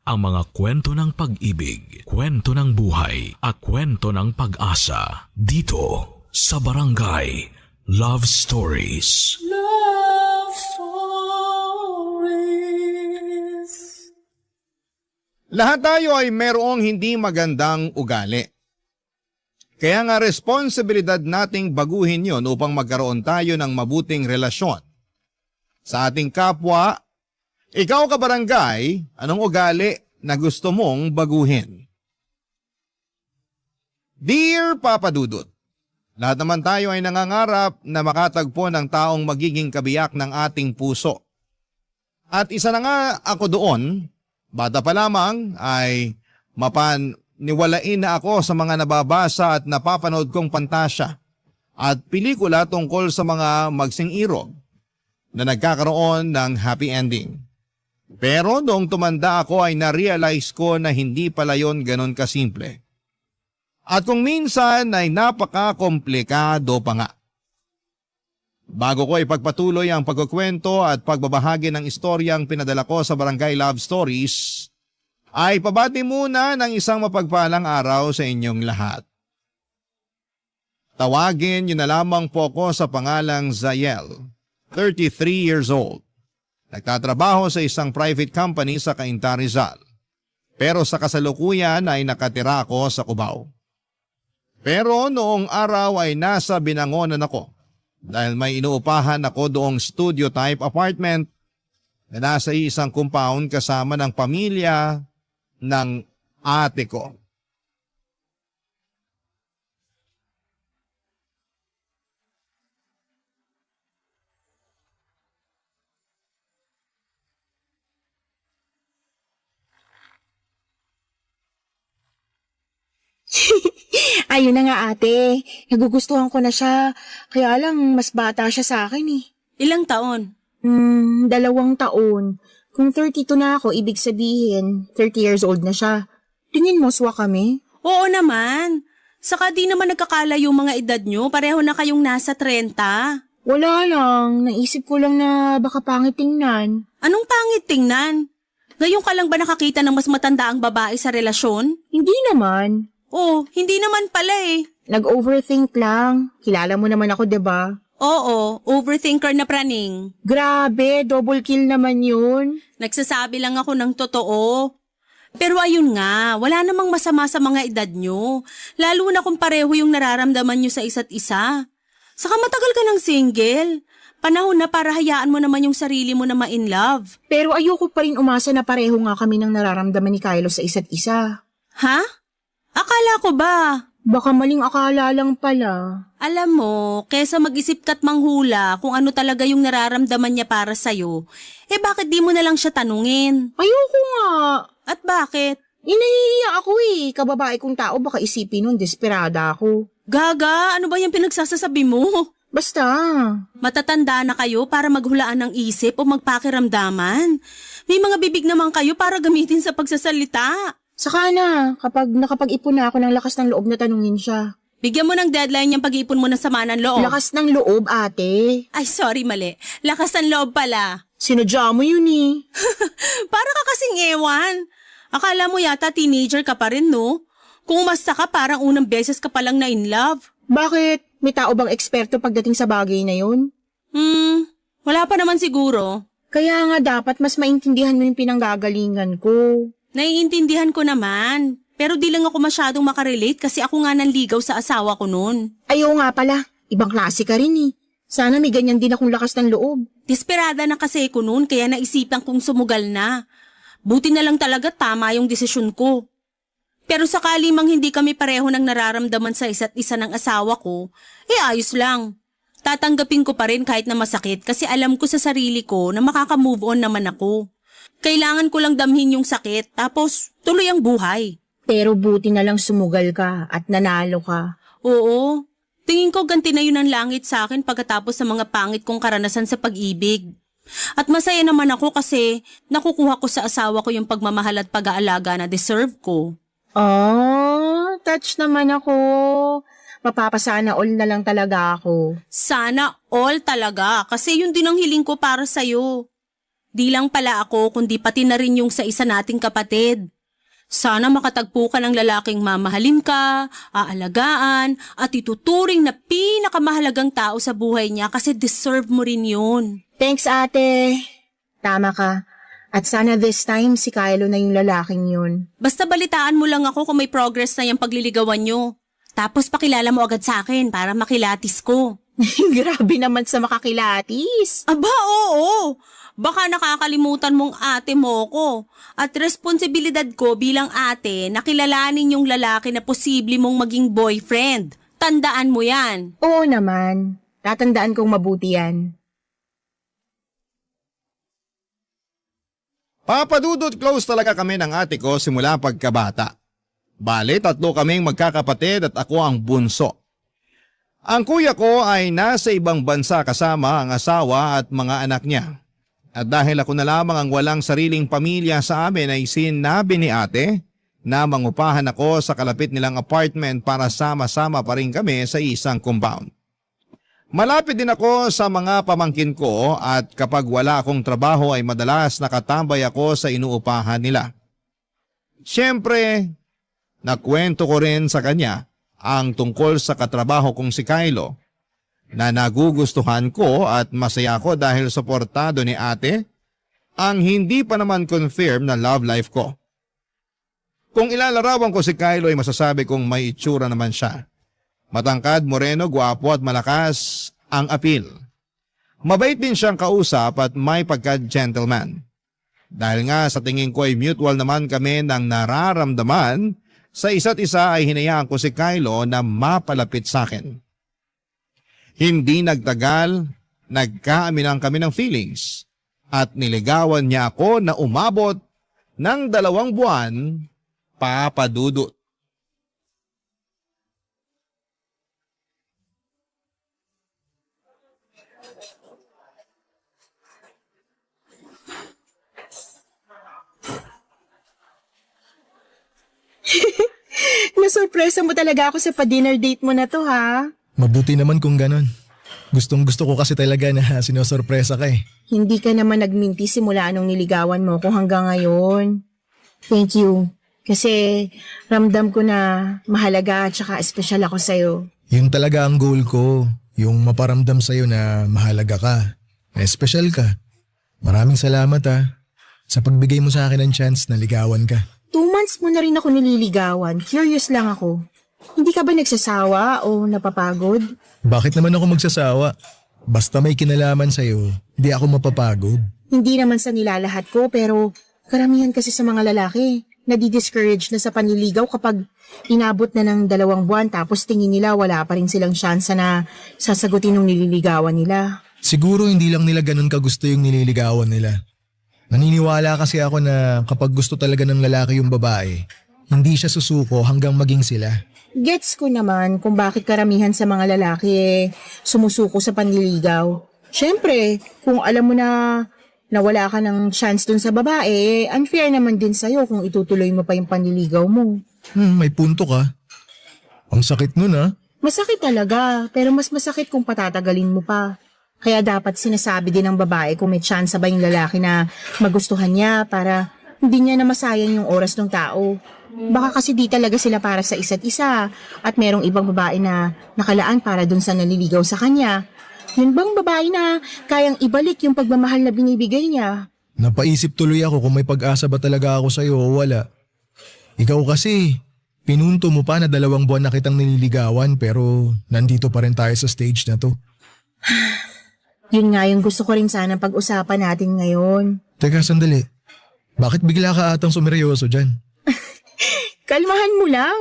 ang mga kwento ng pag-ibig, kwento ng buhay, at kwento ng pag-asa dito sa Barangay Love Stories. Love Stories. Lahat tayo ay merong hindi magandang ugali. Kaya nga responsibilidad nating baguhin yon upang magkaroon tayo ng mabuting relasyon. Sa ating kapwa, ikaw kabarangay, anong ugali na gusto mong baguhin? Dear Papa Dudut, lahat naman tayo ay nangangarap na makatagpo ng taong magiging kabiyak ng ating puso. At isa na nga ako doon, bata pa lamang ay mapaniwalain na ako sa mga nababasa at napapanood kong pantasya at pelikula tungkol sa mga magsing-irog na nagkakaroon ng happy ending. Pero noong tumanda ako ay na-realize ko na hindi pala yon ganon kasimple. At kung minsan ay napaka-komplikado pa nga. Bago ko ipagpatuloy ang pagkukwento at pagbabahagi ng istoryang pinadala ko sa Barangay Love Stories, ay pabati muna ng isang mapagpalang araw sa inyong lahat. Tawagin niyo na lamang po ko sa pangalang Zayel, 33 years old. Nagtatrabaho sa isang private company sa Cainta, Rizal. Pero sa kasalukuyan ay nakatira ako sa Cubao. Pero noong araw ay nasa Binangonan ako dahil may inuupahan ako doong studio type apartment na nasa isang compound kasama ng pamilya ng ate ko. Ayun na nga ate, nagugustuhan ko na siya. Kaya lang mas bata siya sa akin eh. Ilang taon? 2 taon. Kung 32 na ako, ibig sabihin 30 years old na siya. Tingin mo swa kami? Oo naman. Saka di naman nagkakalayo mga edad nyo, pareho na kayong nasa 30. Wala lang, naisip ko lang na baka pangit tingnan. Anong pangit tingnan? Ngayon ka lang ba nakakita ng mas matanda ang babae sa relasyon? Hindi naman. Oh, hindi naman pala eh. Nag-overthink lang. Kilala mo naman ako, 'di ba? Oo, overthinker na praning. Grabe, double kill naman yun. Nagsasabi lang ako ng totoo. Pero ayun nga, wala namang masama sa mga edad nyo. Lalo na kung pareho yung nararamdaman nyo sa isa't isa. Saka matagal ka ng single. Panahon na para hayaan mo naman yung sarili mo na ma-in love. Pero ayoko pa rin umasa na pareho nga kami ng nararamdaman ni Kylo sa isa't isa. Ha? Akala ko ba? Baka maling akala lang pala. Alam mo, kesa mag-isip ka't manghula kung ano talaga yung nararamdaman niya para sa'yo, bakit di mo na lang siya tanungin? Ayoko nga. At bakit? Inahihiya ako eh. Kababae kong tao baka isipin nun desperada ako. Gaga, ano ba yung pinagsasasabi mo? Basta. Matatanda na kayo para maghulaan ng isip o magpakiramdaman. May mga bibig naman kayo para gamitin sa pagsasalita. Saka na, kapag nakapag-ipon na ako ng lakas ng loob na tanungin siya. Bigyan mo ng deadline yung pag-iipon mo ng sama ng loob. Lakas ng loob, ate. Ay, sorry, mali. Lakas ng loob pala. Sinadya mo yun eh. Para ka kasing ewan. Akala mo yata teenager ka pa rin, no? Kung umasta ka, parang unang beses ka palang na in love. Bakit? May tao bang eksperto pagdating sa bagay na yun? Wala pa naman siguro. Kaya nga dapat mas maintindihan mo yung pinanggagalingan ko. Naiintindihan ko naman. Pero di lang ako masyadong makarelate kasi ako nga nanligaw sa asawa ko noon. Ayaw nga pala. Ibang klase ka rin eh. Sana may ganyan din akong lakas ng loob. Desperada na kasi ko noon kaya naisipan kong sumugal na. Buti na lang talaga tama yung desisyon ko. Pero sakali mang hindi kami pareho ng nararamdaman sa isa't isa ng asawa ko, ayos lang. Tatanggapin ko pa rin kahit na masakit kasi alam ko sa sarili ko na makaka-move on naman ako. Kailangan ko lang damhin yung sakit tapos tuloy ang buhay. Pero buti na lang sumugal ka at nanalo ka. Oo, tingin ko ganti na yun ang langit sa akin pagkatapos sa mga pangit kong karanasan sa pag-ibig. At masaya naman ako kasi nakukuha ko sa asawa ko yung pagmamahal at pag-aalaga na deserve ko. Oh, touch naman ako. Mapapasana all na lang talaga ako. Sana all talaga kasi yun din ang hiling ko para sa'yo. Di lang pala ako, kundi pati na rin yung sa isa nating kapatid. Sana makatagpo ka ng lalaking mamahalin ka, aalagaan, at ituturing na pinakamahalagang tao sa buhay niya kasi deserve mo rin yun. Thanks, ate. Tama ka. At sana this time si Kylo na yung lalaking yun. Basta balitaan mo lang ako kung may progress na yung pagliligawan nyo. Tapos pakilala mo agad sa akin para makilatis ko. Grabe naman sa makakilatis. Aba, oo. Baka nakakalimutan mong ate mo ko. At responsibilidad ko bilang ate na kilalanin yung lalaki na posible mong maging boyfriend. Tandaan mo yan. Oo naman. Tatandaan kong mabuti yan. Papadudot close talaga kami ng ate ko simula pagkabata. Bale, 3 kaming magkakapatid at ako ang bunso. Ang kuya ko ay nasa ibang bansa kasama ang asawa at mga anak niya. At dahil ako na lamang ang walang sariling pamilya sa amin ay sinabi ni ate na mangupahan ako sa kalapit nilang apartment para sama-sama pa rin kami sa isang compound. Malapit din ako sa mga pamangkin ko at kapag wala akong trabaho ay madalas nakatambay ako sa inuupahan nila. Siyempre, nakwento ko rin sa kanya ang tungkol sa katrabaho kong si Kylo na nagugustuhan ko at masaya ko dahil suportado ni ate ang hindi pa naman confirm na love life ko. Kung ilalarawan ko si Kylo ay masasabi kong may itsura naman siya. Matangkad, moreno, gwapo at malakas ang appeal. Mabait din siyang kausap at may pagka-gentleman. Dahil nga sa tingin ko ay mutual naman kami ng nararamdaman sa isa't isa ay hinayaan ko si Kylo na mapalapit sa akin. Hindi nagtagal, nagkaaminan kami ng feelings at niligawan niya ako na umabot ng 2 buwan, papadudot. Nasurpresa mo talaga ako sa pa-dinner date mo na to, ha? Mabuti naman kung ganon. Gustong gusto ko kasi talaga na sinosorpresa ka eh. Hindi ka naman nagminti simula nung niligawan mo ko hanggang ngayon. Thank you. Kasi ramdam ko na mahalaga at saka espesyal ako sa'yo. Yun talaga ang goal ko. Yung maparamdam sa'yo na mahalaga ka. Na espesyal ka. Maraming salamat sa pagbigay mo sa akin ng chance na ligawan ka. 2 months mo na rin ako nililigawan. Curious lang ako. Hindi ka ba nagsasawa o napapagod? Bakit naman ako magsasawa? Basta may kinalaman sa'yo, di ako mapapagod. Hindi naman sa nilalahat ko pero karamihan kasi sa mga lalaki nadi-discourage na sa panliligaw kapag inabot na ng 2 buwan tapos tingin nila wala pa rin silang syansa na sasagutin ng nililigawan nila. Siguro hindi lang nila ganun kagusto yung nililigawan nila. Naniniwala kasi ako na kapag gusto talaga ng lalaki yung babae, hindi siya susuko hanggang maging sila. Gets ko naman kung bakit karamihan sa mga lalaki sumusuko sa panliligaw. Siyempre, kung alam mo na wala ka ng chance dun sa babae, unfair naman din sa'yo kung itutuloy mo pa yung panliligaw mo. May punto ka. Ang sakit nun Masakit talaga, pero mas masakit kung patatagalin mo pa. Kaya dapat sinasabi din ng babae kung may chance ba yung lalaki na magustuhan niya para hindi niya na masayang yung oras ng tao. Baka kasi di talaga sila para sa isa't isa at merong ibang babae na nakalaan para dun sa naliligaw sa kanya. Yun bang babae na kayang ibalik yung pagmamahal na binibigay niya? Napaisip tuloy ako kung may pag-asa ba talaga ako sa'yo o wala. Ikaw kasi, pinunto mo pa na 2 buwan na kitang nililigawan pero nandito pa rin tayo sa stage na to. Yun nga yung gusto ko rin sana pag-usapan natin ngayon. Teka, sandali. Bakit bigla ka atang sumeryoso dyan? Kalmahan mo lang.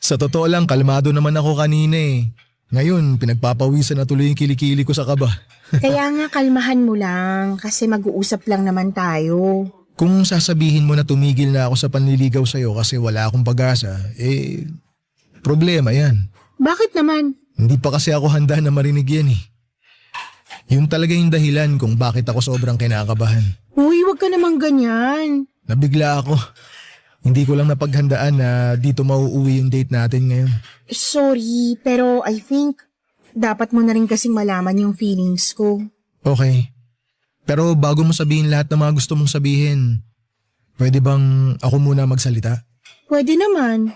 Sa totoo lang, kalmado naman ako kanina eh. Ngayon, pinagpapawisan na tuloy yung kilikili ko sa kaba. Kaya nga kalmahan mo lang kasi mag-uusap lang naman tayo. Kung sasabihin mo na tumigil na ako sa panliligaw sa'yo kasi wala akong pag-asa, problema yan. Bakit naman? Hindi pa kasi ako handa na marinig yan eh. Yun talaga yung dahilan kung bakit ako sobrang kinakabahan. Uy, wag ka namang ganyan. Nabigla ako. Hindi ko lang napaghandaan na dito mauuwi yung date natin ngayon. Sorry, pero I think dapat mo na rin kasing malaman yung feelings ko. Okay. Pero bago mo sabihin lahat ng mga gusto mong sabihin, pwede bang ako muna magsalita? Pwede naman.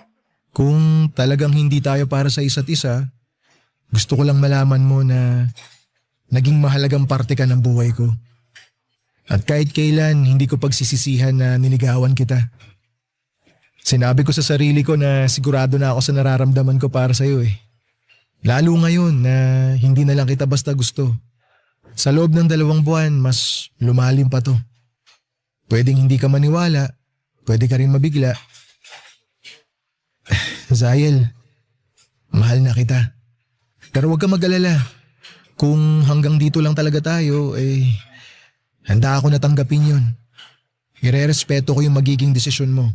Kung talagang hindi tayo para sa isa't isa, gusto ko lang malaman mo na naging mahalagang parte ka ng buhay ko. At kahit kailan, hindi ko pagsisisihan na niligawan kita. Sinabi ko sa sarili ko na sigurado na ako sa nararamdaman ko para sa'yo eh. Lalo ngayon na hindi na lang kita basta gusto. Sa loob ng 2 buwan, mas lumalim pa to. Pwedeng hindi ka maniwala, pwede ka rin mabigla. Zahil, mahal na kita. Pero huwag ka mag-alala. Kung hanggang dito lang talaga tayo, handa ako na tanggapin yun. Irerespeto ko yung magiging desisyon mo.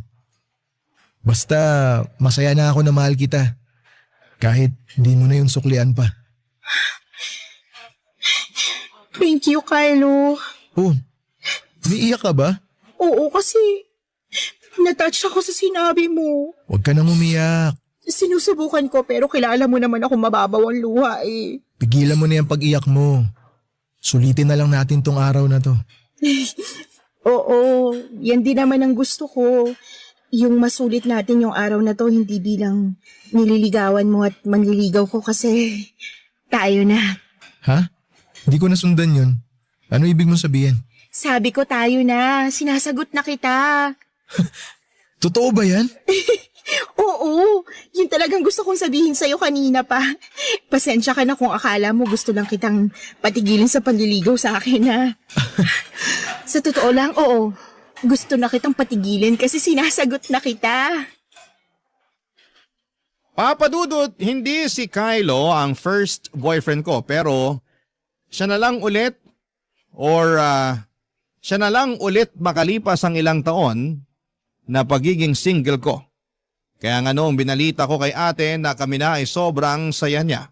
Basta masaya na ako na mahal kita. Kahit hindi mo na yung suklian pa. Thank you, Kylo. Oh, niiyak ka ba? Oo, kasi natouch ako sa sinabi mo. Huwag ka nang umiyak. Sinusubukan ko pero kilala mo naman ako mababaw ang luha eh. Pigilan mo na yung pag-iyak mo. Sulitin na lang natin tong araw na to. Oo, yan din naman ang gusto ko. Yung masulit natin yung araw na to hindi bilang nililigawan mo at manliligaw ko kasi tayo na. Ha? Hindi ko nasundan yun. Ano ibig mong sabihin? Sabi ko tayo na, sinasagot na kita. Totoo ba yan? Oo, yun talagang gusto kong sabihin sa'yo kanina pa. Pasensya ka na kung akala mo gusto lang kitang patigilin sa panliligaw sa akin ha. Sa totoo lang, oo. Gusto na kitang patigilin kasi sinasagot na kita. Papa Dudut, hindi si Kylo ang first boyfriend ko pero siya na lang ulit siya na lang ulit makalipas ang ilang taon na pagiging single ko. Kaya nga noong binalita ko kay ate na kami na ay sobrang saya niya.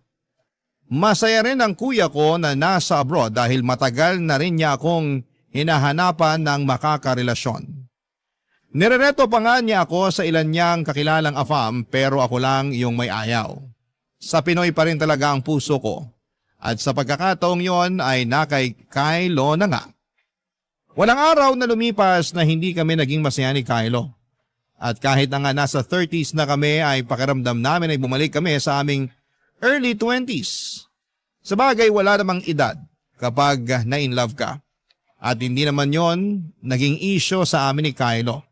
Masaya rin ang kuya ko na nasa abroad dahil matagal na rin niya akong hinahanapan ng makakarelasyon. Nirereto pa nga niya ako sa ilan niyang kakilalang afam pero ako lang yung may ayaw. Sa Pinoy pa rin talaga ang puso ko. At sa pagkakataong yon ay nakay Kylo na nga. Walang araw na lumipas na hindi kami naging masaya ni Kylo. At kahit na nga nasa 30s na kami ay pakiramdam namin ay bumalik kami sa aming early 20s. Sabagay wala namang edad kapag na-in-love ka. At hindi naman yon naging issue sa amin ni Kylo.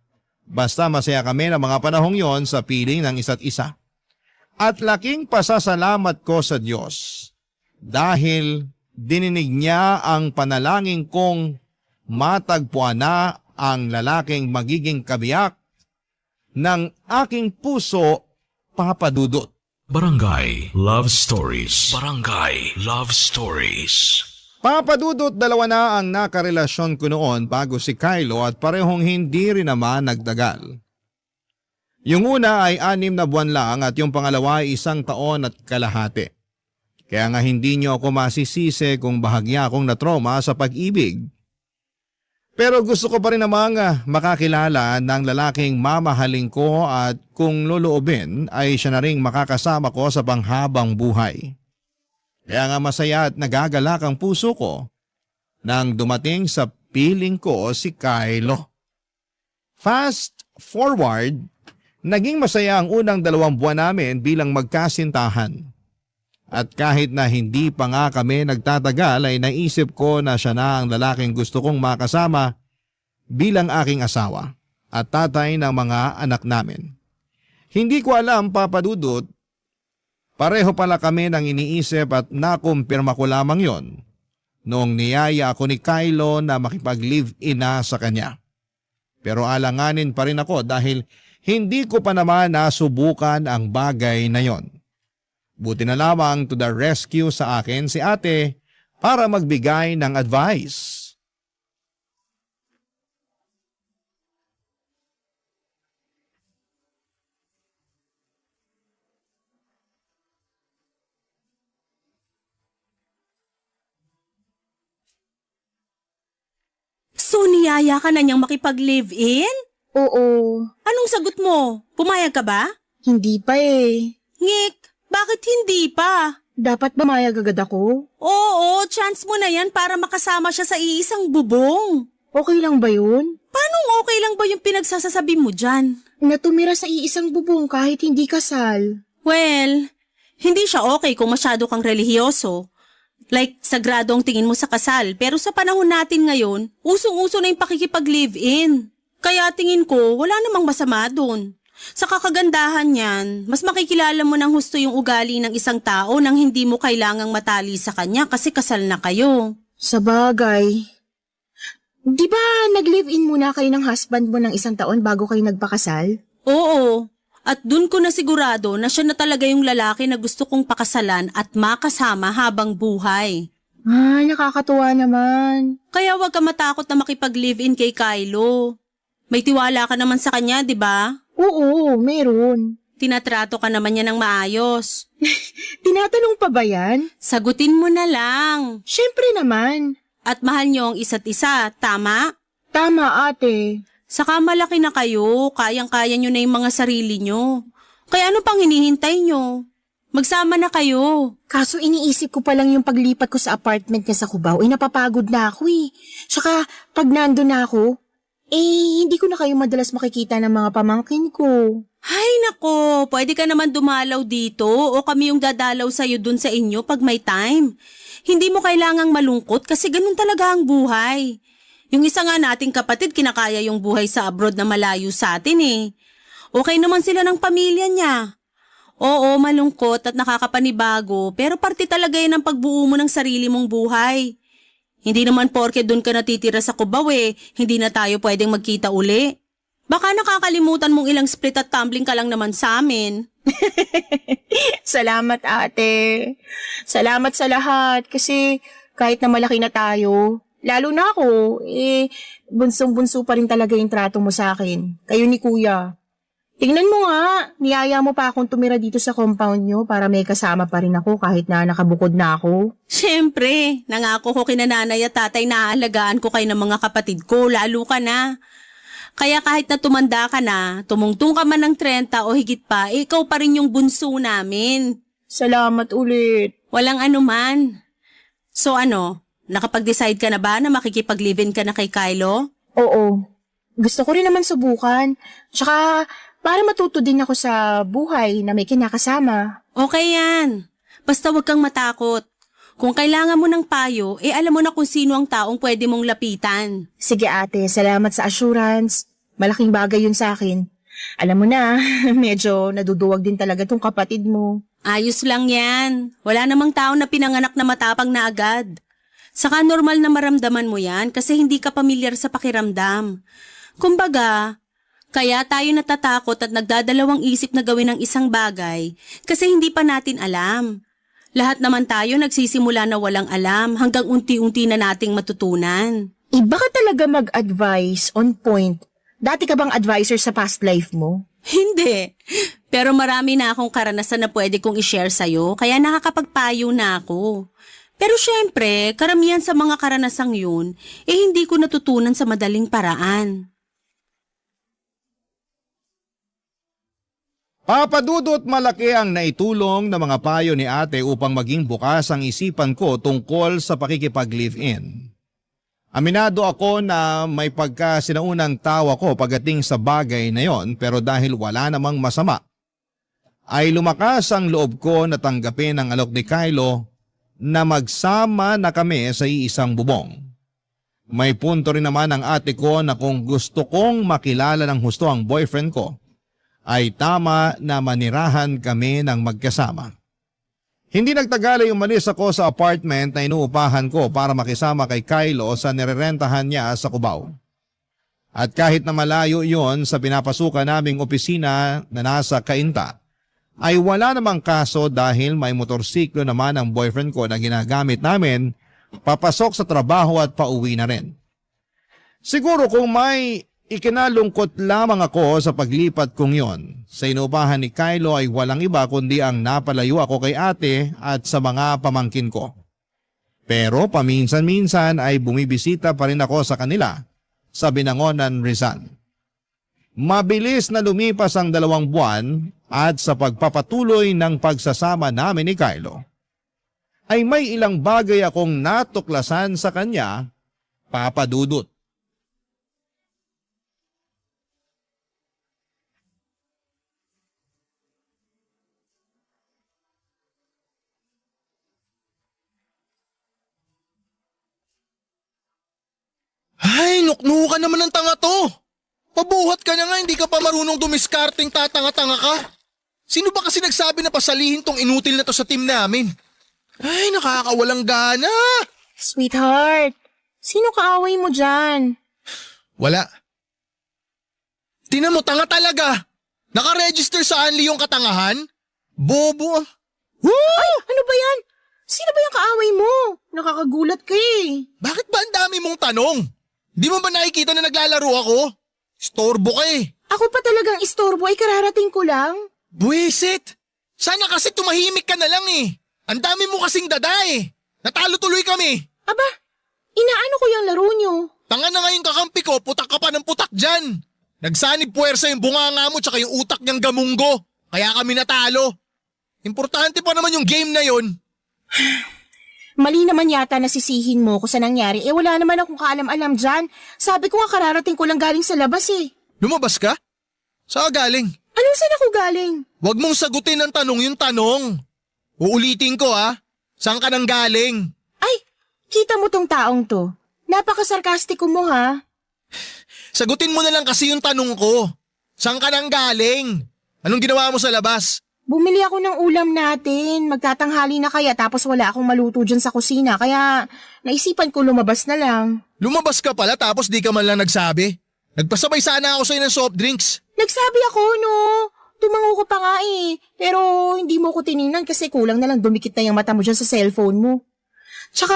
Basta masaya kami ng mga panahong yon sa piling ng isa't isa. At laking pasasalamat ko sa Diyos dahil dininig niya ang panalangin kong matagpuan na ang lalaking magiging kabiyak ng aking puso, Papa Dudut. Barangay Love Stories. Barangay Love Stories. Papa Dudut, 2 na ang nakarelasyon ko noon bago si Kylo at parehong hindi rin naman nagtagal. Yung una ay 6 na buwan lang at yung pangalawa ay 1 taon at kalahati. Kaya nga hindi niyo ako masisisi kung bahagya akong natroma sa pag-ibig. Pero gusto ko pa rin namang makakilala ng lalaking mamahalin ko at kung loloobin ay siya na rin makakasama ko sa panghabang buhay. Kaya nga masaya at nagagalak ang puso ko nang dumating sa piling ko si Kylo. Fast forward, naging masaya ang unang 2 buwan namin bilang magkasintahan. At kahit na hindi pa nga kami nagtatagal ay naisip ko na siya na ang lalaking gusto kong makasama bilang aking asawa at tatay ng mga anak namin. Hindi ko alam, Papa Dudut, pareho pala kami nang iniisip at nakumpirma ko lamang yon noong niyaya ako ni Kylo na makipag-live-in na sa kanya. Pero alanganin pa rin ako dahil hindi ko pa naman nasubukan ang bagay na yon. Buti na lamang to the rescue sa akin si ate para magbigay ng advice. So niyaya ka na niyang makipag-live-in? Oo, Anong sagot mo? Pumayag ka ba? hindi pa eh. Ngik, bakit hindi pa? Dapat ba mayag agad ako? Oo, chance mo na yan para makasama siya sa iisang bubong. Okay lang ba yun? Paano okay lang ba yung pinagsasasabi mo dyan? Na tumira sa iisang bubong kahit hindi kasal. Well, hindi siya okay kung masyado kang relihiyoso. Like, sagrado ang tingin mo sa kasal. Pero sa panahon natin ngayon, usong-uso na yung pakikipag-live-in. Kaya tingin ko, wala namang masama dun. Sa kakagandahan niyan, mas makikilala mo ng husto yung ugali ng isang tao nang hindi mo kailangang matali sa kanya kasi kasal na kayo. Sa bagay. Di ba nag-live-in muna kayo ng husband mo ng 1 taon bago kayo nagpakasal? Oo. At dun ko na sigurado na siya na talaga yung lalaki na gusto kong pakasalan at makasama habang buhay. Ah, nakakatuwa naman. Kaya huwag ka matakot na makipag-live-in kay Kylo. May tiwala ka naman sa kanya, di ba? Oo, meron. Tinatrato ka naman niya ng maayos. Tinatanong pa ba yan? Sagutin mo na lang. Siyempre naman. At mahal niyo ang isa't isa, tama? Tama, ate. Saka malaki na kayo, kayang-kaya niyo na yung mga sarili niyo. Kaya ano pang hinihintay niyo? Magsama na kayo. Kaso iniisip ko pa lang yung paglipat ko sa apartment niya sa Cubao, napapagod na ako eh. Tsaka pag nando na ako, hindi ko na kayo madalas makikita ng mga pamangkin ko. Ay nako, pwede ka naman dumalaw dito o kami yung dadalaw sa'yo dun sa inyo pag may time. Hindi mo kailangang malungkot kasi ganun talaga ang buhay. Yung isa nga nating kapatid kinakaya yung buhay sa abroad na malayo sa atin eh. Okay naman sila ng pamilya niya. Oo, malungkot at nakakapanibago pero parte talaga yan ng pagbuo mo ng sarili mong buhay. Hindi naman porke doon ka natitira sa Cubao hindi na tayo pwedeng magkita uli. Baka nakakalimutan mong ilang split at tumbling ka lang naman sa amin. Salamat, ate. Salamat sa lahat kasi kahit na malaki na tayo, lalo na ako, bunsong-bunso pa rin talaga yung trato mo sa akin. Kayo ni kuya. Tingnan mo nga, niyaya mo pa akong tumira dito sa compound nyo para may kasama pa rin ako kahit na nakabukod na ako. Siyempre, nangako ko kina nanay at tatay na aalagaan ko kayo ng mga kapatid ko, lalo ka na. Kaya kahit na tumanda ka na, tumungtong ka man ng 30 o higit pa, ikaw pa rin yung bunso namin. Salamat ulit. Walang anuman. So ano, nakapag-decide ka na ba na makikipag-live-in ka na kay Kylo? Oo. Gusto ko rin naman subukan. Tsaka para matuto din ako sa buhay na may kinakasama. Okay yan. Basta huwag kang matakot. Kung kailangan mo ng payo, alam mo na kung sino ang taong pwede mong lapitan. Sige ate, salamat sa assurance. Malaking bagay yun sa akin. Alam mo na, medyo naduduwag din talaga tong kapatid mo. Ayos lang yan. Wala namang tao na pinanganak na matapang na agad. Saka normal na maramdaman mo yan kasi hindi ka pamilyar sa pakiramdam. Kumbaga, kaya tayo natatakot at nagdadalawang isip na gawin ang isang bagay kasi hindi pa natin alam. Lahat naman tayo nagsisimula na walang alam hanggang unti-unti na nating matutunan. Iba ka talaga mag-advise on point. Dati ka bang advisor sa past life mo? Hindi. Pero marami na akong karanasan na pwede kong i-share sa'yo kaya nakakapagpayo na ako. Pero syempre, karamihan sa mga karanasang yun, hindi ko natutunan sa madaling paraan. Papadudot malaki ang naitulong ng mga payo ni ate upang maging bukas ang isipan ko tungkol sa pakikipag-live-in. Aminado ako na may pagkasinaunang tawa ko pagdating sa bagay na yon pero dahil wala namang masama, ay lumakas ang loob ko na tanggapin ang alok ni Kylo na magsama na kami sa iisang bubong. May punto rin naman ang ate ko na kung gusto kong makilala ng husto ang boyfriend ko, ay tama na manirahan kami ng magkasama. Hindi nagtagal ay umalis ako sa apartment na inuupahan ko para makisama kay Kylo sa nirerentahan niya sa Cubao. At kahit na malayo yon sa pinapasukan naming opisina na nasa Cainta, ay wala namang kaso dahil may motorsiklo naman ang boyfriend ko na ginagamit namin papasok sa trabaho at pauwi na rin. Siguro kung may ikinalungkot lamang ako sa paglipat kong yon sa inuupahan ni Kylo ay walang iba kundi ang napalayo ako kay ate at sa mga pamangkin ko. Pero paminsan-minsan ay bumibisita pa rin ako sa kanila sa Binangonan, Rizal. Mabilis na lumipas ang 2 buwan at sa pagpapatuloy ng pagsasama namin ni Kylo, ay may ilang bagay akong natuklasan sa kanya, Papa Dudut. Ay, nuknukan naman ng tanga to. Pabuhat ka na nga, hindi ka pa marunong dumiskarting tatanga-tanga ka. Sino ba kasi nagsabi na pasalihin tong inutil na to sa team namin? Ay, nakakawalang gana. Sweetheart, sino kaaway mo dyan? Wala. Tingnan mo, tanga talaga. Naka-register sa Anli yung katangahan? Bobo. Ay, ano ba yan? Sino ba yung kaaway mo? Nakakagulat ka eh. Bakit ba ang dami mong tanong? Di mo ba nakikita na naglalaro ako? Istorbo ka eh. Ako pa talagang istorbo ay kararating ko lang. Buwisit! Sana kasi tumahimik ka na lang eh. Ang dami mo kasing dada eh. Natalo tuloy kami. Aba, inaano ko yung laro nyo? Tanga na nga yung kakampi ko, putak ka pa ng putak dyan. Nagsanib puwersa yung bunganga mo tsaka yung utak niyang gamunggo. Kaya kami natalo. Importante pa naman yung game na yon. Mali naman yata nasisihin mo ko sa nangyari. Eh wala naman akong kaalam-alam dyan. Sabi ko nga kararating ko lang galing sa labas eh. Lumabas ka? Saan ka galing? Anong saan ako galing? Huwag mong sagutin ng tanong yung tanong. Uulitin ko ha. Saan ka nang galing? Ay, kita mo tong taong to. Napaka-sarkastiko mo ha. Sagutin mo na lang kasi yung tanong ko. Saan ka nang galing? Anong ginawa mo sa labas? Bumili ako ng ulam natin. Magtatanghali na kaya tapos wala akong maluto dyan sa kusina. Kaya naisipan ko lumabas na lang. Lumabas ka pala tapos di ka man lang nagsabi. Nagpasabay sana ako sa'yo ng soft drinks. Nagsabi ako no. Tumango ko pa nga eh. Pero hindi mo ko tiningnan kasi kulang na lang dumikit na yung mata mo dyan sa cellphone mo. Tsaka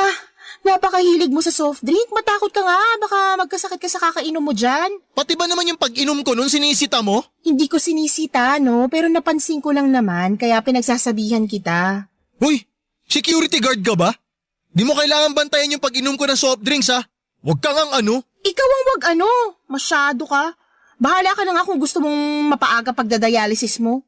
napakahilig mo sa soft drink. Matakot ka nga. Baka magkasakit ka sa kakainom mo dyan. Pati ba naman yung pag-inom ko nun sinisita mo? Hindi ko sinisita no. Pero napansin ko lang naman. Kaya pinagsasabihan kita. Hoy, security guard ka ba? Di mo kailangan bantayan yung pag-inom ko ng soft drinks ha. Huwag kang ang ano. Ikaw ang wag ano. Masyado ka. Bahala ka na nga kung gusto mong mapaaga pagdadialysis mo.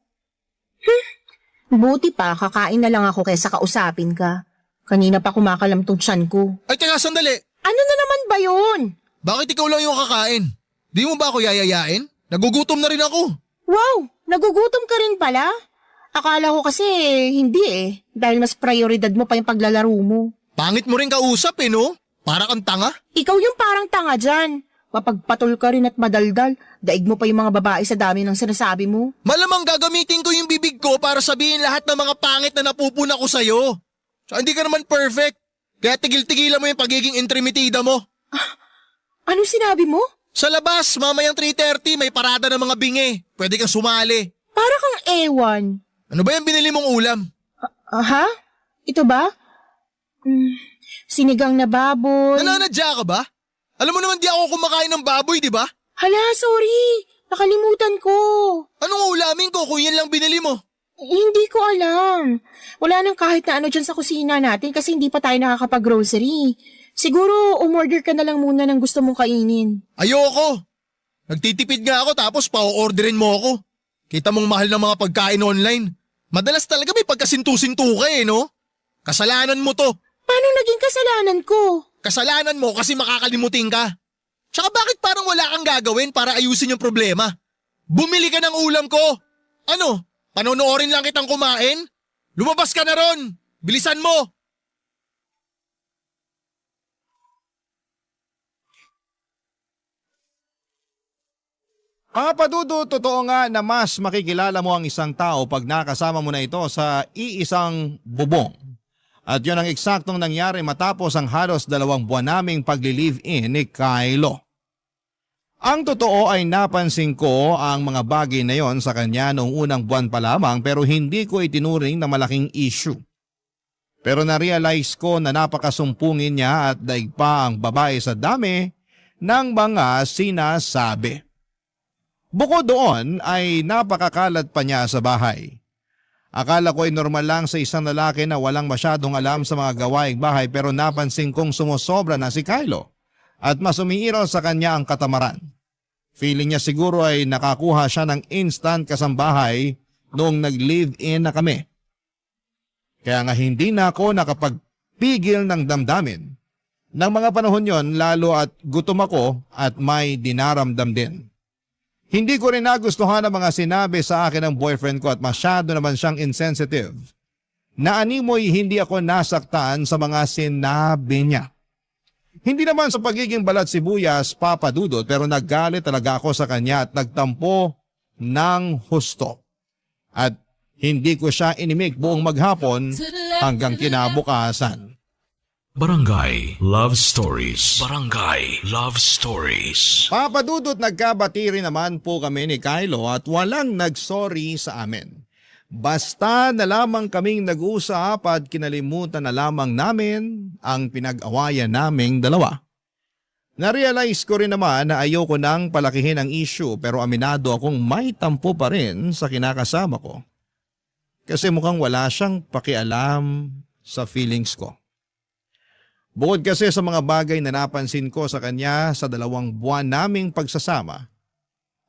Buti pa, kakain na lang ako kaysa kausapin ka. Kanina pa kumakalam tong tiyan ko. Ay teka sandali. Ano na naman ba yun? Bakit ikaw lang yung kakain? Di mo ba ako yayayain? Nagugutom na rin ako. Wow, nagugutom ka rin pala? Akala ko kasi hindi eh. Dahil mas prioridad mo pa yung paglalaro mo. Pangit mo rin kausap eh no? Para kang tanga. Ikaw yung parang tanga dyan. Mapagpatol ka rin at madaldal. Daig mo pa yung mga babae sa dami ng sinasabi mo. Malamang gagamitin ko yung bibig ko para sabihin lahat ng mga pangit na napupuna ko sa'yo. So, hindi ka naman perfect. Kaya tigil-tigilan mo yung pagiging intrimitida mo. Anong sinabi mo? Sa labas, mamayang 3:30 may parada ng mga bingi. Pwede kang sumali. Para kang ewan. Ano ba yung binili mong ulam? Aha? Ito ba? Sinigang na baboy. Nananadya ka ba? Alam mo naman di ako kumakain ng baboy, di ba? Hala, sorry. Nakalimutan ko. Anong ulamin ko kung yan lang binili mo? Hindi ko alam. Wala nang kahit na ano dyan sa kusina natin kasi hindi pa tayo nakakapag-grocery. Siguro umorder ka na lang muna ng gusto mong kainin. Ayoko. Nagtitipid nga ako tapos pa-orderin mo ako. Kita mong mahal ng mga pagkain online. Madalas talaga may pagkasintu-sintu ka eh, no? Kasalanan mo to. Paano naging kasalanan ko? Kasalanan mo kasi makakalimutin ka. Tsaka bakit parang wala kang gagawin para ayusin yung problema? Bumili ka ng ulam ko. Ano? Panonoorin lang kitang kumain? Lumabas ka na ron. Bilisan mo. Papa Dudut, totoo nga na mas makikilala mo ang isang tao pag nakasama mo na ito sa iisang bubong. At yun ang eksaktong nangyari matapos ang halos 2 buwan naming pagli-live-in ni Kylo. Ang totoo ay napansin ko ang mga bagay na yon sa kanya noong unang buwan pa lamang pero hindi ko itinuring na malaking issue. Pero na-realize ko na napakasumpungin niya at daig pa ang babae sa dami ng mga sinasabi. Bukod doon ay napakakalat pa niya sa bahay. Akala ko ay normal lang sa isang lalaki na walang masyadong alam sa mga gawaing bahay pero napansin kong sumusobra na si Kylo at mas umiiraw sa kanya ang katamaran. Feeling niya siguro ay nakakuha siya ng instant kasambahay noong nag-live-in na kami. Kaya nga hindi na ako nakapagpigil ng damdamin. Nang mga panahon yon, lalo at gutom ako at may dinaramdam din. Hindi ko rin nagustuhan ang mga sinabi sa akin ng boyfriend ko at masyado naman siyang insensitive. Naanimoy hindi ako nasaktan sa mga sinabi niya. Hindi naman sa pagiging balat sibuyas, Papa Dudut, pero naggalit talaga ako sa kanya at nagtampo ng husto. At hindi ko siya inimik buong maghapon hanggang kinabukasan. Barangay Love Stories. Barangay Love Stories. Papa Dudut, nagkabati rin naman po kami ni Kylo at walang nagsorry sa amin. Basta na lamang kaming nag-uusap at kinalimutan na lamang namin ang pinag-awayan naming dalawa. Narealize ko rin naman na ayoko nang palakihin ang issue pero aminado akong may tampo pa rin sa kinakasama ko. Kasi mukhang wala siyang pakialam sa feelings ko. Bukod kasi sa mga bagay na napansin ko sa kanya sa 2 buwan naming pagsasama,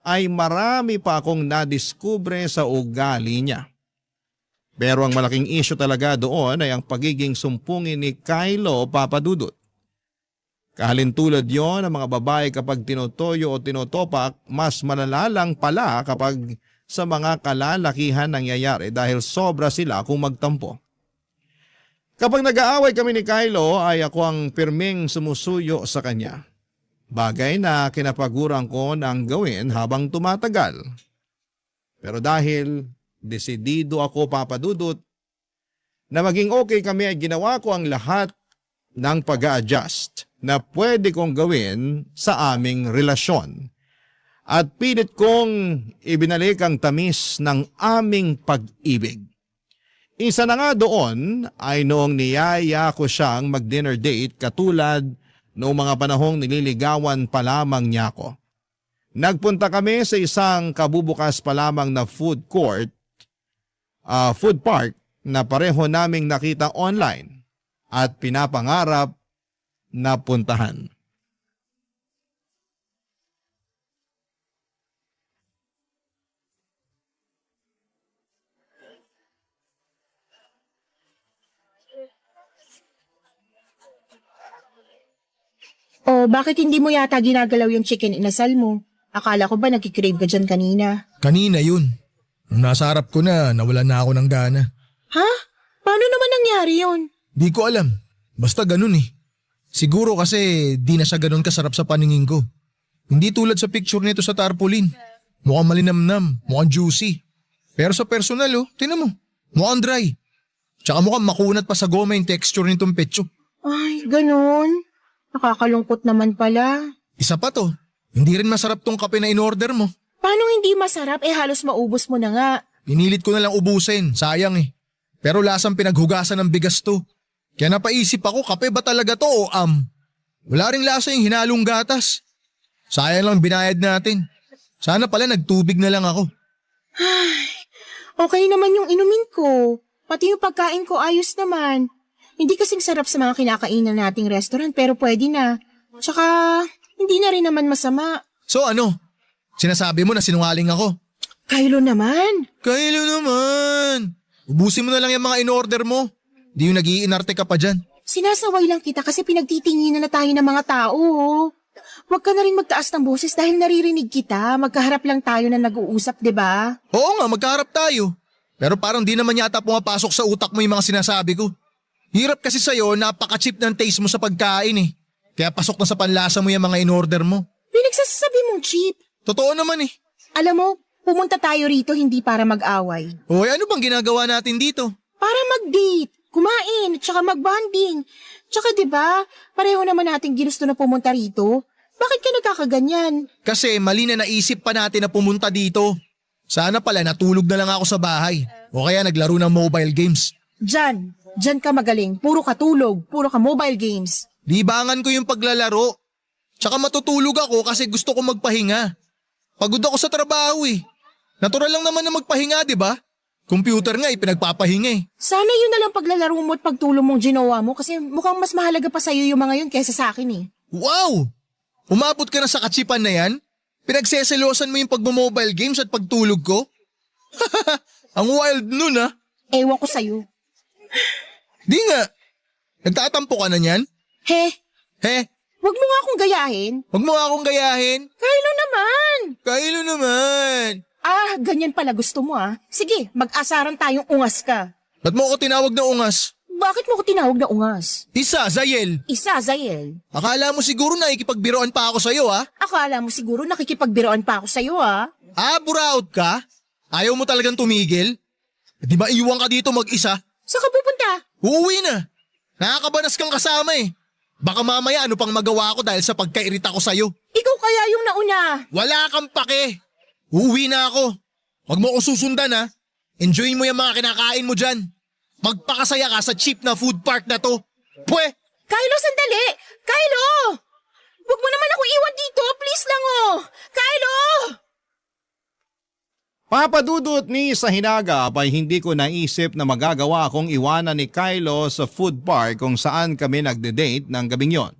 ay marami pa akong nadiskubre sa ugali niya. Pero ang malaking issue talaga doon ay ang pagiging sumpungin ni Kylo, Papa Dudut. Kahalintulad yon ng mga babae kapag tinutoyo o tinutopak, mas malalalang pala kapag sa mga kalalakihan nangyayari dahil sobra sila kung magtampo. Kapag nag-aaway kami ni Kylo ay ako ang pirming sumusuyo sa kanya. Bagay na kinapaguran ko ng gawin habang tumatagal. Pero dahil desidido ako, Papa Dudut, na maging okay kami ay ginawa ko ang lahat ng pag-a-adjust na pwede kong gawin sa aming relasyon. At pilit kong ibinalik ang tamis ng aming pag-ibig. Isa na nga doon ay noong niyaya ko siyang mag-dinner date katulad noong mga panahong nililigawan pa lamang niya ako. Nagpunta kami sa isang kabubukas pa lamang na food park na pareho naming nakita online at pinapangarap na puntahan. O bakit hindi mo yata ginagalaw yung chicken inasal mo? Akala ko ba nagkikrave ka dyan kanina? Kanina yun. Nung nasa harap ko na, nawalan na ako ng gana. Ha? Paano naman nangyari yun? Di ko alam. Basta ganun eh. Siguro kasi di na siya ganun kasarap sa paningin ko. Hindi tulad sa picture nito sa tarpaulin. Mukhang malinamnam, mukhang juicy. Pero sa personal tinan mo, mukhang dry. Tsaka mukhang makunat pa sa goma yung texture nitong petso. Ay, ganun. Nakakalungkot naman pala. Isa pa to, hindi rin masarap tong kape na in-order mo. Paano hindi masarap? Halos maubos mo na nga. Pinilit ko na lang ubusin, sayang eh. Pero lasang pinaghugasan ng bigas to. Kaya napaisip ako, kape ba talaga to o Wala ring lasa yung hinalong gatas. Sayang lang binayad natin. Sana pala nagtubig na lang ako. Ay, okay naman yung inumin ko. Pati yung pagkain ko ayos naman. Hindi kasing sarap sa mga kinakainan nating restaurant pero pwede na. Tsaka hindi na rin naman masama. So ano? Sinasabi mo na sinungaling ako? Kylo naman. Kylo naman. Ubusin mo na lang yung mga in-order mo. Di yung nag-iinarte ka pa dyan. Sinasaway lang kita kasi pinagtitinginan na tayo ng mga tao. Huwag ka na rin magtaas ng boses dahil naririnig kita. Magkaharap lang tayo na nag-uusap, di ba? Oo nga, magkaharap tayo. Pero parang di naman yata pumapasok sa utak mo yung mga sinasabi ko. Hirap kasi sa'yo, napaka-cheap ng taste mo sa pagkain eh. Kaya pasok na sa panlasa mo yung mga in-order mo. Pinagsasabi mong cheap. Totoo naman eh. Alam mo, pumunta tayo rito hindi para mag-away. Hoy, ano bang ginagawa natin dito? Para mag-date, kumain, tsaka mag-bonding. Tsaka 'di ba, pareho naman nating ginusto na pumunta rito. Bakit ka nagkakaganyan? Kasi mali na naisip pa natin na pumunta dito. Sana pala natulog na lang ako sa bahay. O kaya naglaro ng mobile games. Diyan ka magaling. Puro ka tulog, puro ka mobile games. Libangan ko yung paglalaro. Tsaka matutulog ako kasi gusto ko magpahinga. Pagod ako sa trabaho eh. Natural lang naman na magpahinga, di ba? Computer nga pinagpapahinga eh. Sana yun na lang paglalaro mo at pagtulong mong ginawa mo kasi mukhang mas mahalaga pa sa'yo yung mga yun kaysa sa akin eh. Wow! Umabot ka na sa katsipan na yan? Pinagseselosan mo yung pagmo-mobile games at pagtulog ko? Ang wild nun ah. Ewan ko sa'yo. Di nga. Nagtatampo ka na niyan? He, He? wag mo nga akong gayahin. Huwag mo akong gayahin. Kylo naman! Kylo naman. Ah, ganyan pala gusto mo ah. Sige, mag-asaran tayong ungas ka. Ba't mo ako tinawag na ungas? Bakit mo ko tinawag na ungas? Isa, Zayel. Isa, Zael. Akala mo siguro na ikipagbiroan pa ako sa'yo, ha? Akala mo siguro nakikipagbiroan pa ako sa'yo ah. Ah, buraot ka? Ayaw mo talagang tumigil? Di ba iwan ka dito mag-isa? Saan ka pupunta? Uuwi na. Nakakabanas kang kasama eh. Baka mamaya ano pang magawa ko dahil sa pagkairita ko sa'yo. Ikaw kaya yung nauna. Wala kang pake. Uuwi na ako. Huwag mo akong susundan ha. Enjoyin mo yung mga kinakain mo dyan. Magpakasaya ka sa cheap na food park na to. Pwe! Kylo, sandali! Kylo! Huwag mo naman ako iwan dito. Please lang oh. Kylo! Papadudot ni sa hinagap ay hindi ko naisip na magagawa akong iwanan ni Kylo sa food park kung saan kami nagde-date ng gabing yon.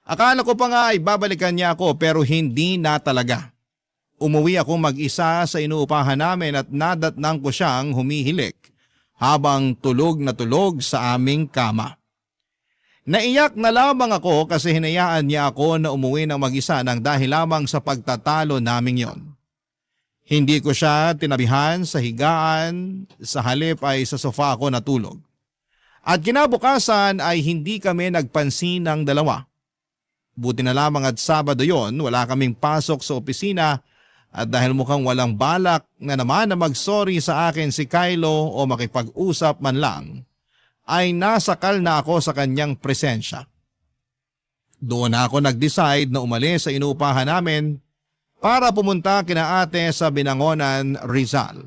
Akala ko pa nga ay babalikan niya ako pero hindi na talaga. Umuwi ako mag-isa sa inuupahan namin at nadatnang ko siyang humihilik habang tulog na tulog sa aming kama. Naiyak na lamang ako kasi hinayaan niya ako na umuwi ng mag-isa nang dahil lamang sa pagtatalo naming yon. Hindi ko siya tinabihan sa higaan, sa halip ay sa sofa ako natulog. At kinabukasan ay hindi kami nagpansin ng dalawa. Buti na lamang at Sabado yon, wala kaming pasok sa opisina at dahil mukhang walang balak na naman na mag-sorry sa akin si Kylo o makipag-usap man lang, ay nasakal na ako sa kanyang presensya. Doon ako nag-decide na umalis sa inuupahan namin para pumunta kina ate sa Binangonan, Rizal.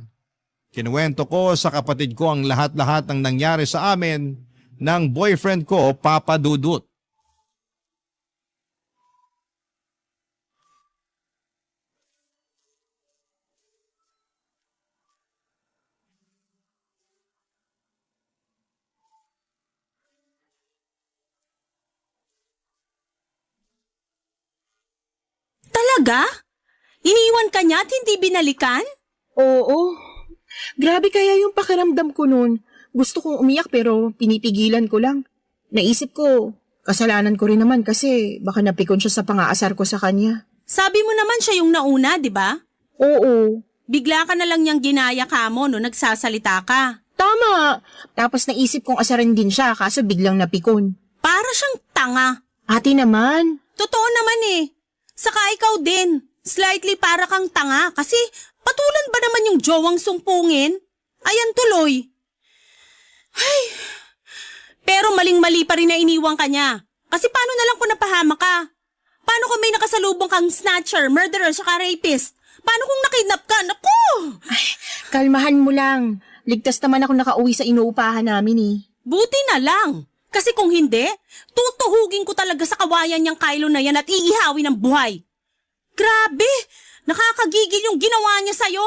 Kinuwento ko sa kapatid ko ang lahat-lahat ng nangyari sa amin ng boyfriend ko, Papa Dudut. Talaga? Iniwan ka niya at hindi binalikan? Oo. Grabe kaya yung pakiramdam ko noon. Gusto kong umiyak pero pinipigilan ko lang. Naisip ko, kasalanan ko rin naman kasi baka napikon siya sa pang-aasar ko sa kanya. Sabi mo naman siya yung nauna, di ba? Oo. Bigla ka na lang niyang ginaya ka mo no nagsasalita ka. Tama. Tapos naisip kong asaran din siya kaso biglang napikon. Para siyang tanga. Ate naman. Totoo naman eh. Saka ikaw din. Slightly para kang tanga kasi patulan ba naman yung jowang sumpungin? Ayan tuloy. Ay. Pero maling-mali pa rin na iniwang ka niya. Kasi paano na lang kung napahama ka? Paano kung may nakasalubong kang snatcher, murderer, saka rapist? Paano kung nakidnap ka? Naku! Ay, kalmahan mo lang. Ligtas naman ako nakauwi sa inuupahan namin eh. Buti na lang. Kasi kung hindi, tutuhugin ko talaga sa kawayan niyang Kylo na yan at iihawin ng buhay. Grabe! Nakakagigil yung ginawa niya sa'yo.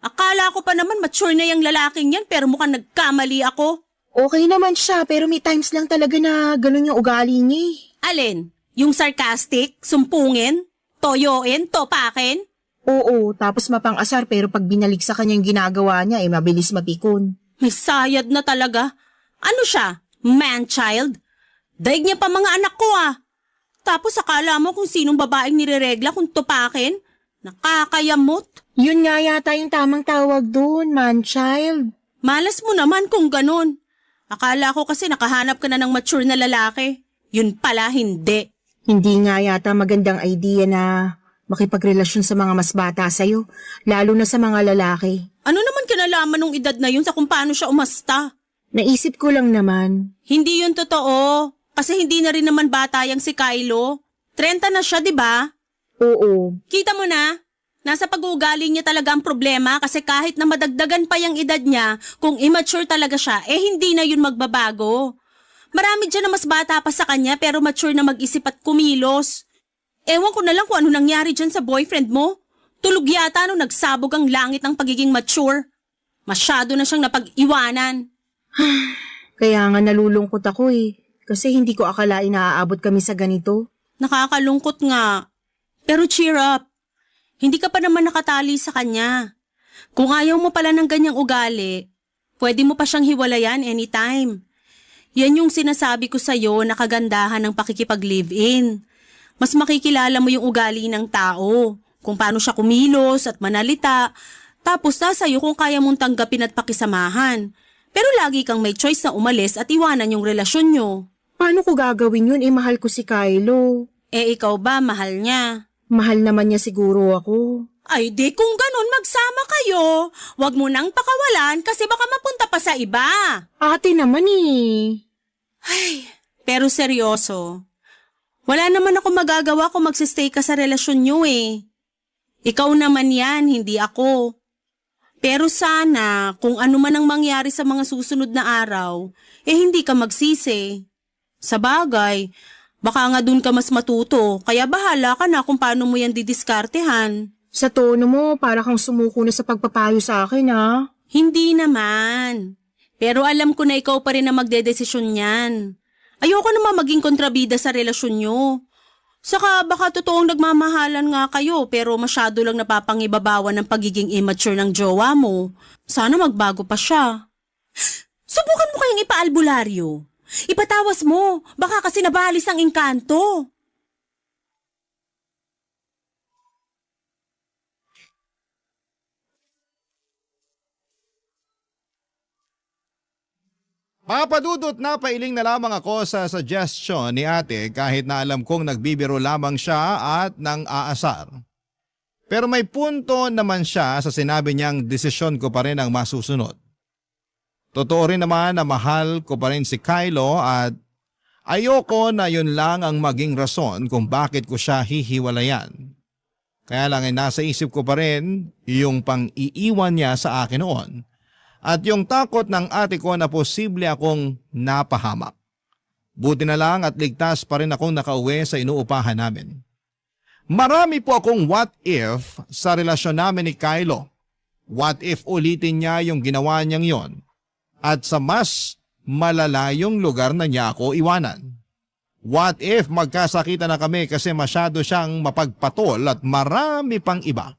Akala ko pa naman mature na yung lalaking yan pero mukhang nagkamali ako. Okay naman siya pero may times lang talaga na ganun yung ugali niya eh. Alin? Yung sarcastic, sumpungin, toyoin, topakin? Oo, tapos mapang-asar pero pag binalik sa kanya yung ginagawa niya eh mabilis mapikon. May sayad na talaga. Ano siya? Man-child? Daig niya pa mga anak ko ah. Tapos akala mo kung sinong babaeng nireregla kung tupakin? Nakakayamot. Yun nga yata yung tamang tawag doon, man-child. Malas mo naman kung ganun. Akala ko kasi nakahanap ka na ng mature na lalaki. Yun pala hindi. Hindi nga yata magandang idea na makipagrelasyon sa mga mas bata sa'yo, lalo na sa mga lalaki. Ano naman kinalaman ng edad na yun sa kung paano siya umasta? Naisip ko lang naman. Hindi yun totoo. Kasi hindi na rin naman bata yang si Kylo. 30 na siya, di ba? Oo. Kita mo na, nasa pag-uugali niya talaga ang problema kasi kahit na madagdagan pa yung edad niya, kung immature talaga siya, eh hindi na yun magbabago. Marami dyan na mas bata pa sa kanya pero mature na mag-isip at kumilos. Ewan ko na lang kung ano nangyari dyan sa boyfriend mo. Tulog yata nung nagsabog ang langit ng pagiging mature. Masyado na siyang napag-iwanan. Kaya nga nalulungkot ako eh. Kasi hindi ko akalain na aabot kami sa ganito. Nakakalungkot nga. Pero cheer up. Hindi ka pa naman nakatali sa kanya. Kung ayaw mo pala ng ganyang ugali, pwede mo pa siyang hiwalayan anytime. Yan yung sinasabi ko sa'yo na kagandahan ng pakikipag-live-in. Mas makikilala mo yung ugali ng tao, kung paano siya kumilos at manalita, tapos sa'yo kung kaya mong tanggapin at pakisamahan. Pero lagi kang may choice na umalis at iwanan yung relasyon nyo. Paano ko gagawin yun? Mahal ko si Kylo. Ikaw ba, mahal niya? Mahal naman niya siguro ako. Ay di kung ganun magsama kayo. Huwag mo nang pakawalan kasi baka mapunta pa sa iba. Ate naman eh. Ay, pero seryoso. Wala naman ako magagawa kung magsistay ka sa relasyon nyo eh. Ikaw naman yan, hindi ako. Pero sana, kung ano man ang mangyari sa mga susunod na araw, hindi ka magsisi. Sa bagay, baka nga dun ka mas matuto, kaya bahala ka na kung paano mo yan didiskartehan. Sa tono mo, para kang sumuko na sa pagpapayo sa akin ha. Hindi naman. Pero alam ko na ikaw pa rin na magdedesisyon yan. Ayoko naman maging kontrabida sa relasyon nyo. Saka baka totoong nagmamahalan nga kayo pero masyado lang napapangibabawan ng pagiging immature ng jowa mo. Sana magbago pa siya. Subukan mo kayong ipaalbularyo. Ipatawas mo, baka kasi nabalis ang engkanto. Papadudot na pailing na lamang ako sa suggestion ni ate kahit na alam kong nagbibiro lamang siya at nang aasar. Pero may punto naman siya sa sinabi niyang desisyon ko pa rin ang masusunod. Totoo rin naman na mahal ko pa rin si Kylo at ayoko na yun lang ang maging rason kung bakit ko siya hihiwalayan. Kaya lang ay nasa isip ko pa rin yung pang-iiwan niya sa akin noon. At yung takot ng ate ko na posible akong napahamak. Buti na lang at ligtas pa rin akong nakauwi sa inuupahan namin. Marami po akong what if sa relasyon namin ni Kylo. What if ulitin niya yung ginawa niyang yon at sa mas malalayong lugar na niya ako iwanan. What if magkasakita na kami kasi masyado siyang mapagpatol at marami pang iba.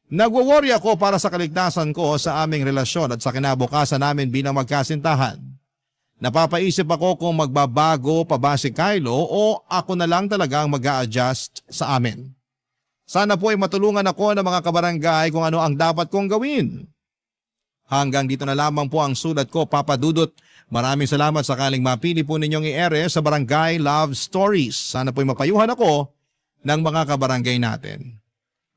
Nagwo-worry ako para sa kaligtasan ko sa aming relasyon at sa kinabukasan namin bilang magkasintahan. Napapaisip ako kung magbabago pa ba si Kylo o ako na lang talaga ang mag-a-adjust sa amin. Sana po ay matulungan ako ng mga kabarangay kung ano ang dapat kong gawin. Hanggang dito na lamang po ang sulat ko, Papa Dudut. Maraming salamat sakaling mapili po ninyong i-ere sa Barangay Love Stories. Sana po ay mapayuhan ako ng mga kabarangay natin.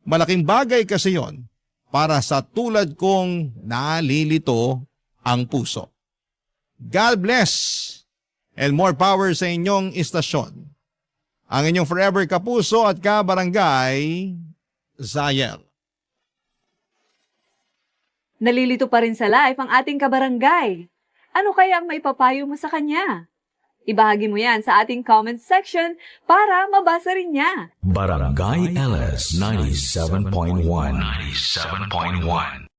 Malaking bagay kasi yon para sa tulad kong nalilito ang puso. God bless and more power sa inyong istasyon. Ang inyong forever kapuso at kabarangay, Zayel. Nalilito pa rin sa live ang ating kabarangay. Ano kaya ang maipapayo mo sa kanya? Ibahagi mo yan sa ating comment section para mabasa rin niya. Barangay LS 97.1.